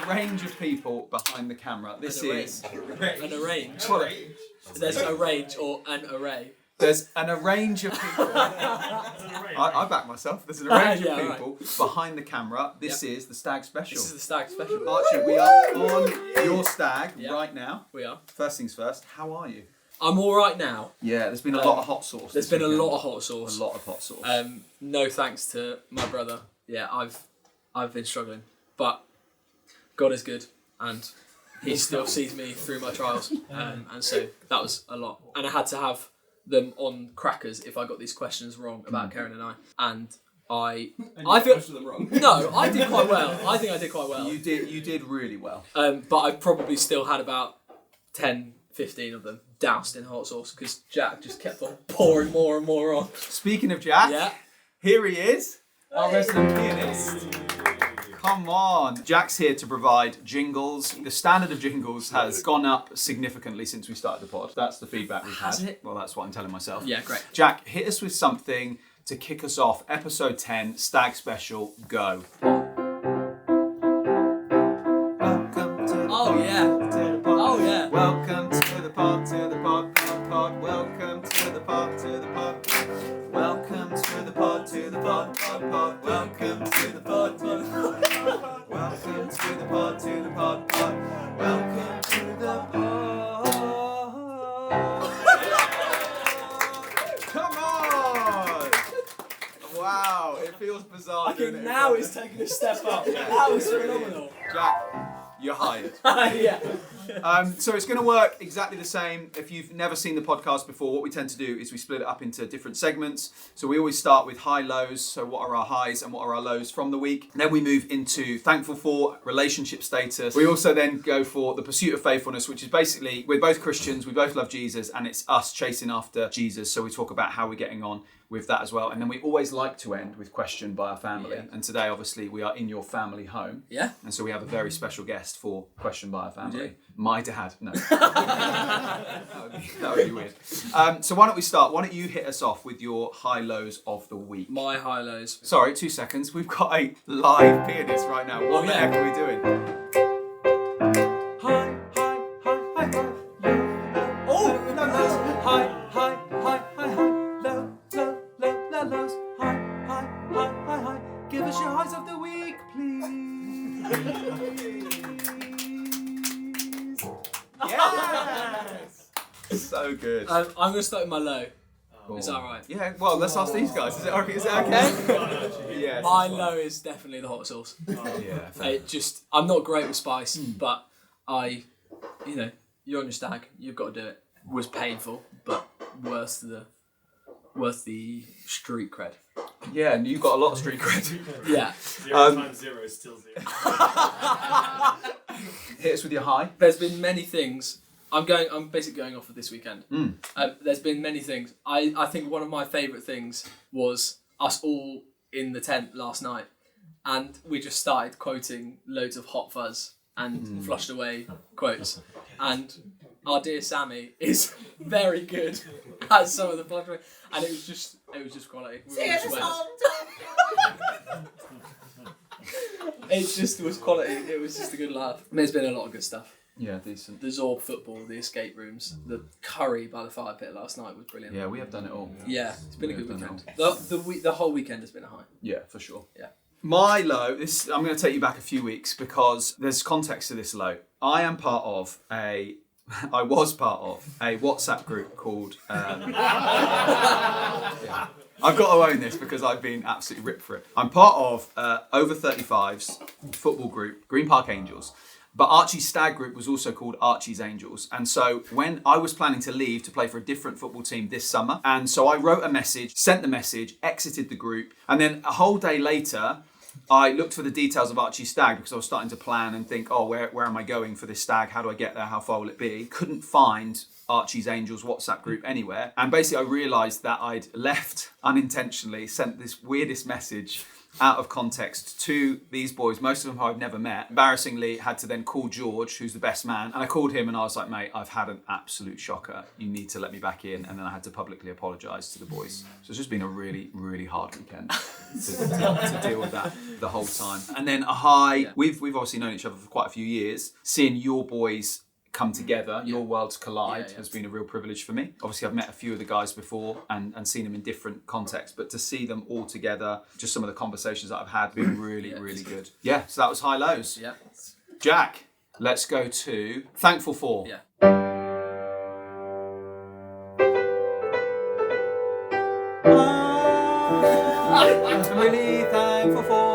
range of people behind the camera. This is an arrange. Well, There's a range or an array. there's an arrange of people. I back myself. There's an arrange of people behind the camera. This is the Stag special. This is the Stag special. Archie, we are on your Stag right now. We are. First things first, how are you? I'm all right now. Yeah, there's been a lot of hot sauce. There's been a lot of hot sauce. A lot of hot sauce. No thanks to my brother. Yeah, I've been struggling, but God is good, and He still sees me through my trials, and so that was a lot. And I had to have them on crackers if I got these questions wrong about Karen and I, and I feel most of them wrong. No, I did quite well. I think I did quite well. You did really well. But I probably still had about 10, 15 of them doused in hot sauce because Jack just kept on pouring more and more on. Speaking of Jack, here he is, our resident pianist. Come on. Jack's here to provide jingles. The standard of jingles has gone up significantly since we started the pod. That's the feedback we've had. Has it? Well, that's what I'm telling myself. Yeah, great. Jack, hit us with something to kick us off. Episode 10, Stag Special, go. Welcome to the pod, yeah. to the pod. Oh, yeah. Welcome to the pod, pod. Welcome to the pod, pod. Welcome to the pod, pod. Welcome to the pod, pod. Welcome to the pod, pod. Welcome to the pod. Come on! Wow, it feels bizarre. I think now it's taking a step up. That was phenomenal. Jack, you're hired. Yeah. So it's going to work exactly the same. If you've never seen the podcast before, what we tend to do is we split it up into different segments. So we always start with high lows. So what are our highs and what are our lows from the week? And then we move into thankful for, relationship status. We also then go for the pursuit of faithfulness, which is basically we're both Christians, we both love Jesus, and it's us chasing after Jesus. So we talk about how we're getting on with that as well. And then we always like to end with question by our family. Yeah. And today, obviously, we are in your family home. Yeah. And so we have a very special guest for question by our family. My dad. No. that would be weird. So why don't we start? Why don't you hit us off with your high lows of the week? My high lows. Sorry, 2 seconds. We've got a live pianist right now. What the heck are we doing? High, high, high, high, high. Oh, no, lows. High, high, high, high, high. Low, low, low, low, lows. High, high, high, high, high. Give us your highs of the week, please. Yes! So good. I'm going to start with my low. Cool. Is that right? Yeah, well, let's ask these guys. Is it okay? Yes. My low is definitely the hot sauce. Yeah. I'm not great with spice, but you're on your stag, you've got to do it. It was painful, but worth the street cred. Yeah, and you've got a lot of street cred. Yeah. 0 times 0 is still 0. Hit us with your high. There's been many things. I'm basically going off of this weekend. There's been many things. I think one of my favourite things was us all in the tent last night, and we just started quoting loads of Hot Fuzz and flushed away quotes. And our dear Sammy is very good at some of the flush away, and it was just quality. It just was quality. It was just a good laugh. There's been a lot of good stuff. Yeah, decent. The Zorb football, the escape rooms, the curry by the fire pit last night was brilliant. Yeah, we have done it all. Yeah, it's been a good weekend. The whole weekend has been a high. Yeah, for sure. Yeah. My low, I'm going to take you back a few weeks because there's context to this low. I was part of a WhatsApp group called... I've got to own this because I've been absolutely ripped for it. I'm part of over 35's football group, Green Park Angels. But Archie's Stag group was also called Archie's Angels. And so when I was planning to leave to play for a different football team this summer, and so I wrote a message, sent the message, exited the group, and then a whole day later, I looked for the details of Archie's Stag because I was starting to plan and think, where am I going for this stag? How do I get there? How far will it be? Couldn't find Archie's Angels WhatsApp group anywhere. And basically I realised that I'd left unintentionally, sent this weirdest message out of context to these boys, most of them who I've never met. Embarrassingly, had to then call George, who's the best man. And I called him and I was like, mate, I've had an absolute shocker. You need to let me back in. And then I had to publicly apologise to the boys. So it's just been a really, really hard weekend to deal with that the whole time. And then a high, we've obviously known each other for quite a few years. Seeing your boys come together, your worlds collide, has been a real privilege for me. Obviously, I've met a few of the guys before and seen them in different contexts, but to see them all together, just some of the conversations that I've had, been really, really good. Yeah, so that was high lows. Yeah. Jack, let's go to thankful for. Yeah. I'm really thankful for.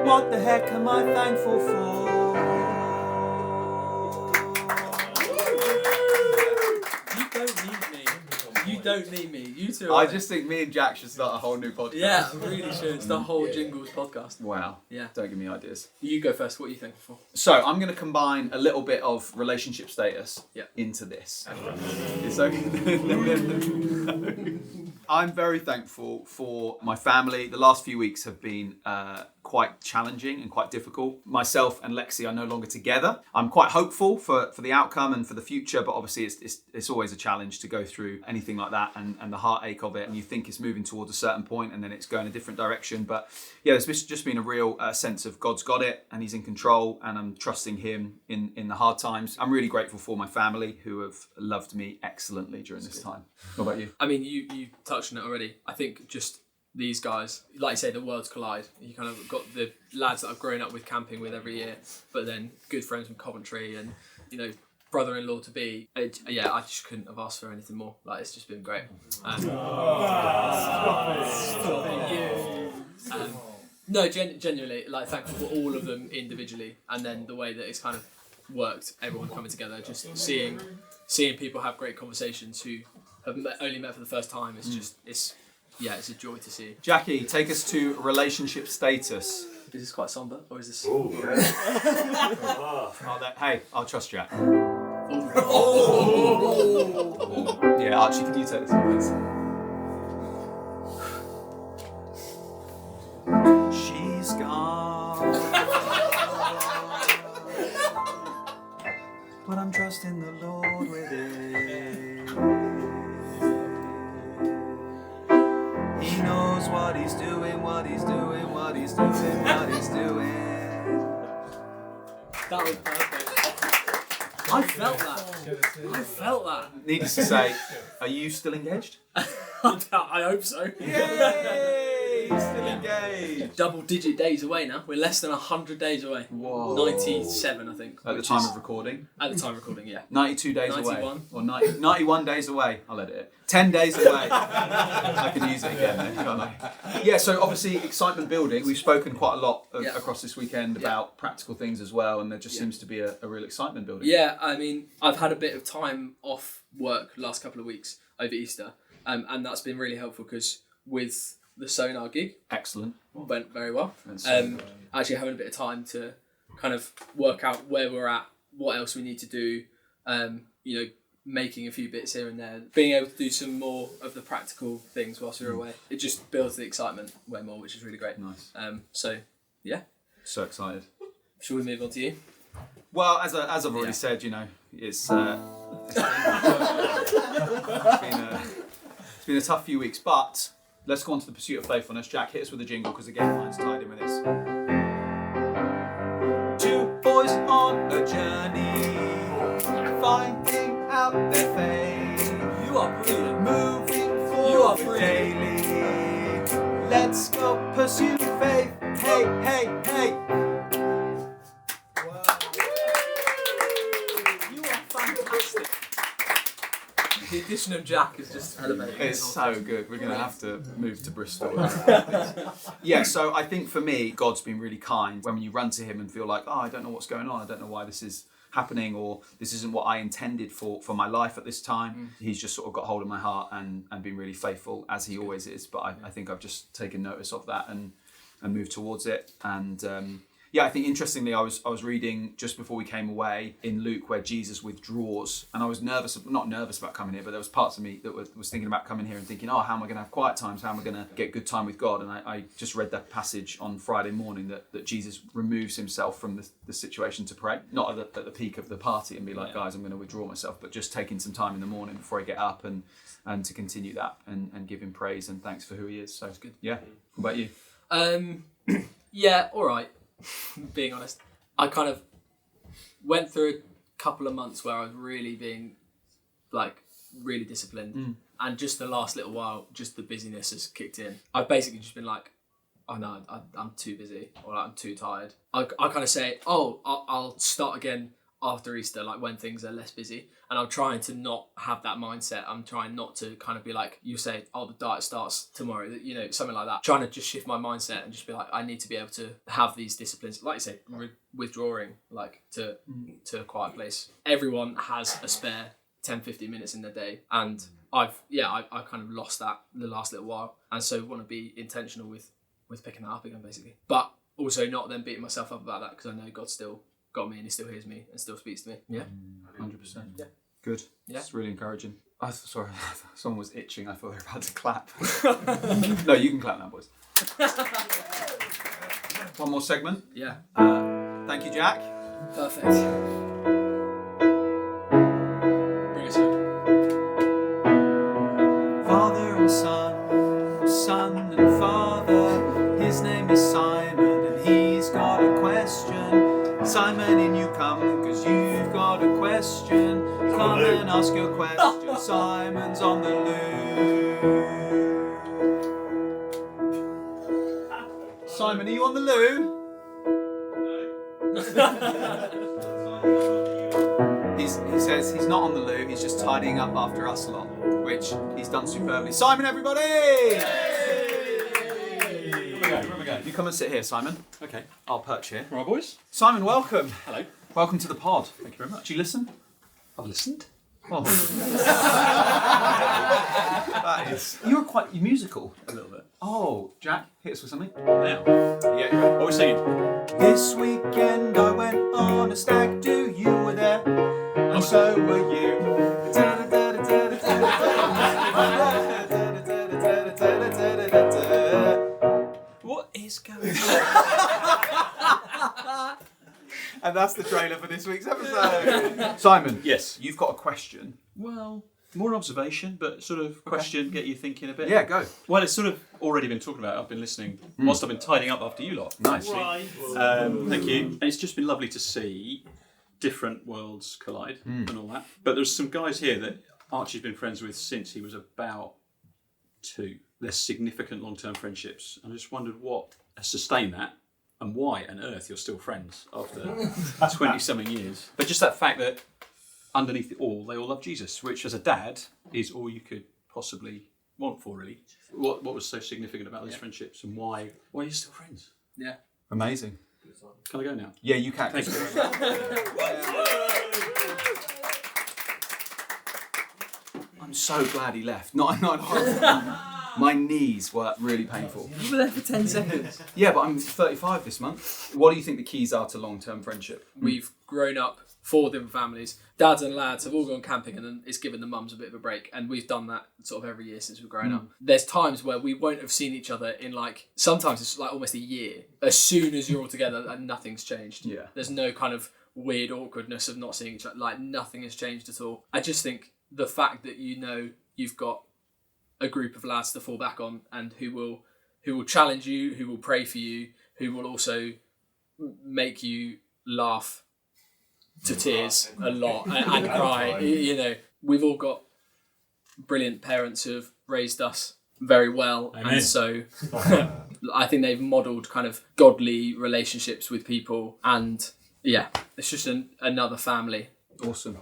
What the heck am I thankful for? You don't need me. You two. I just think me and Jack should start a whole new podcast. Yeah, really should. It's the whole Jingles podcast. Wow. Yeah. Don't give me ideas. You go first. What are you thankful for? So I'm going to combine a little bit of relationship status into this. It's okay. I'm very thankful for my family. The last few weeks have been quite challenging and quite difficult. Myself and Lexi are no longer together. I'm quite hopeful for the outcome and for the future, but obviously it's always a challenge to go through anything like that and the heartache of it. And you think it's moving towards a certain point and then it's going a different direction. But yeah, there's just been a real sense of God's got it and he's in control and I'm trusting him in the hard times. I'm really grateful for my family who have loved me excellently during this time. What about you? I mean, you touched on it already. I think just these guys, like you say, the worlds collide. You kind of got the lads that I've grown up with camping with every year, but then good friends from Coventry and, you know, brother-in-law to be. I just couldn't have asked for anything more. Like, it's just been great. No, genuinely, like, thankful for all of them individually, and then the way that it's kind of worked, everyone coming together, just seeing people have great conversations who have only met for the first time. It's just, it's a joy to see. Jackie, take us to relationship status. Is this quite somber, or is this? Oh, yeah. Hey, I'll trust Jack. Oh. Yeah, Archie, can you take this one, please? She's gone, but I'm trusting the Lord with it. He knows what he's doing, what he's doing, what he's doing, what he's doing. That was perfect. I felt that. Needless to say, are you still engaged? I hope so. Yay! Still engaged. Double-digit days away now. We're less than 100 days away. Whoa. 97, I think. At the time of recording? At the time of recording, yeah. 92 days 91. away. Or 91 days away. I'll edit it. 10 days away. I can use it again then, can't I? Yeah, so obviously excitement building. We've spoken quite a lot across this weekend about practical things as well, and there just seems to be a real excitement building. Yeah, I mean, I've had a bit of time off work last couple of weeks over Easter, and that's been really helpful because with the sonar gig, excellent, went very well. Actually having a bit of time to kind of work out where we're at, what else we need to do, you know, making a few bits here and there, being able to do some more of the practical things whilst we were away. It just builds the excitement way more, which is really great. Nice. So So excited. Shall we move on to you? Well, as I've already said, you know, it's been a tough few weeks, but let's go on to the pursuit of faithfulness. Jack, hit us with the jingle because again, mine's tied in with this. Two boys on a journey, finding out their faith. You are brilliant. Moving forward daily. Let's go pursue faith. Hey, hey, hey. The addition of Jack is just elevating. It's so good. We're going to have to move to Bristol. Yeah, so I think for me, God's been really kind when you run to him and feel like, I don't know what's going on. I don't know why this is happening, or this isn't what I intended for my life at this time. He's just sort of got hold of my heart and been really faithful, as he always is. But I think I've just taken notice of that and moved towards it. And Yeah, I think interestingly, I was reading just before we came away in Luke where Jesus withdraws, and I was not nervous about coming here, but there was parts of me that was thinking about coming here and thinking, oh, how am I going to have quiet times? How am I going to get good time with God? And I just read that passage on Friday morning that Jesus removes himself from the situation to pray, not at the peak of the party and be like, guys, I'm going to withdraw myself, but just taking some time in the morning before I get up and to continue that and give him praise and thanks for who he is. So it's good. Yeah. What about you? Yeah, all right. Being honest, I kind of went through a couple of months where I was really being really disciplined, and just the last little while, just the busyness has kicked in. I've basically just been like, oh no, I'm too busy, or I'm too tired. I kind of say, oh, I'll start again after Easter, like when things are less busy. And I'm trying to not have that mindset. I'm trying not to kind of be like, you say, oh, the diet starts tomorrow, you know, something like that. Trying to just shift my mindset and just be like, I need to be able to have these disciplines, like you say, withdrawing, like to a quiet place. Everyone has a spare 10-15 minutes in their day, and I've kind of lost that the last little while, and so want to be intentional with picking that up again, basically, but also not then beating myself up about that, because I know God's still got me and he still hears me and still speaks to me. 100%. Yeah. Good. Yeah. It's really encouraging. Sorry, someone was itching. I thought they were about to clap. No, you can clap now, boys. One more segment. Yeah. Thank you, Jack. Perfect. Bring us home. Father and son, son and father. His name is Simon and he's got a question. Simon, in you come, cause you've got a question. Come and ask your question. Simon's on the loo. Simon, are you on the loo? He says he's not on the loo, he's just tidying up after us a lot, which he's done superbly. Simon, everybody! Where we go? You come and sit here, Simon. Okay. I'll perch here. Right, boys. Simon, welcome. Hello. Welcome to the pod. Thank you very much. Do you listen? I've listened. Well, that is. You're quite musical. A little bit. Oh, Jack, hit us with something. Now. Yeah. What are we singing? This weekend I went on a stag do. You were there, and so were you. What is going on? And that's the trailer for this week's episode. Simon, Yes. you've got a question. Well, more an observation, but sort of question, get you thinking a bit. Yeah, go. Well, it's sort of already been talked about. I've been listening whilst I've been tidying up after you lot. Nice. Right. Thank you. And it's just been lovely to see different worlds collide and all that. But there's some guys here that Archie's been friends with since he was about 2. They're significant long-term friendships. I just wondered what has sustained that and why on earth you're still friends after 20-something years. But just that fact that underneath it all, they all love Jesus, which as a dad is all you could possibly want for, really. What was so significant about those friendships and why are you still friends? Yeah. Amazing. Can I go now? Yeah, you can. Thank you. I'm so glad he left. Not. My knees were really painful. You were there for 10 seconds. Yeah, but I'm 35 this month. What do you think the keys are to long-term friendship? We've grown up 4 different families. Dads and lads have all gone camping, and then it's given the mums a bit of a break. And we've done that sort of every year since we've grown up. There's times where we won't have seen each other in sometimes it's like almost a year. As soon as you're all together, and nothing's changed. Yeah. There's no kind of weird awkwardness of not seeing each other. Like nothing has changed at all. I just think the fact that you've got a group of lads to fall back on, and who will challenge you, who will pray for you, who will also make you laugh to tears a lot and cry. You know, we've all got brilliant parents who have raised us very well. Amen. And so I think they've modelled kind of godly relationships with people, and yeah, it's just another family. Awesome.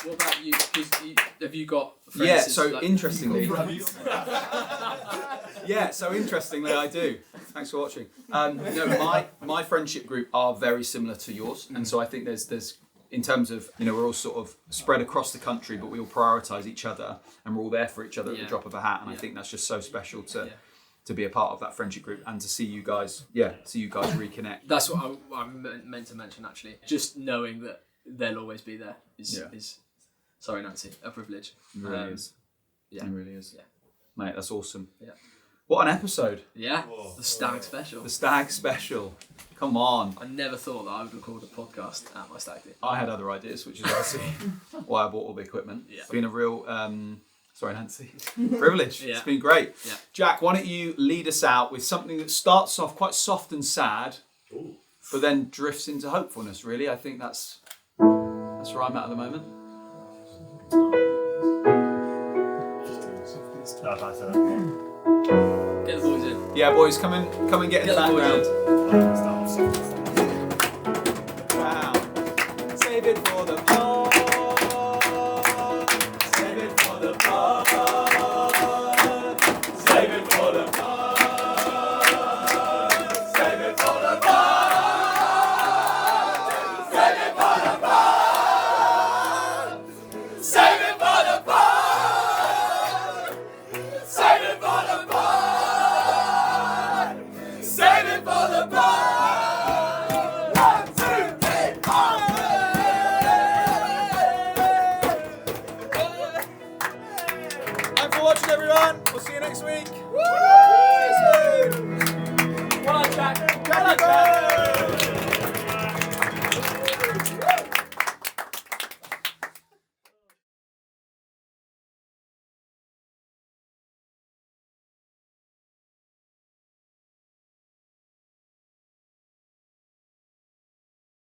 What about you? Have you got friends? Yeah, so interestingly... Yeah, so interestingly, I do. Thanks for watching. No, my friendship group are very similar to yours, and so I think there's in terms of, we're all sort of spread across the country, but we all prioritise each other, and we're all there for each other at the drop of a hat, and I think that's just so special to to be a part of that friendship group and to see you guys reconnect. That's what I meant to mention actually. Just knowing that they'll always be there is sorry Nancy, a privilege. It really is. Yeah. It really is. Yeah. Mate, that's awesome. Yeah. What an episode. Yeah. The Stag special. The Stag special. Come on. I never thought that I would record a podcast at my stag do. I had other ideas, which is obviously why I bought all the equipment. Yeah. It's been a real, sorry Nancy, privilege. Yeah. It's been great. Yeah. Jack, why don't you lead us out with something that starts off quite soft and sad, but then drifts into hopefulness, really. I think that's where I'm at the moment. Get the boys in. Yeah, boys, come and get in the Get the boys background. in. Wow. Save it for the pod. Save it for the pod. Save it for the pod. Save it for the pod. Save it for the pod. Save it for the pod. Save it for the pod. Save it for the pod. Thanks for watching, everyone. We'll see you next week. Woo!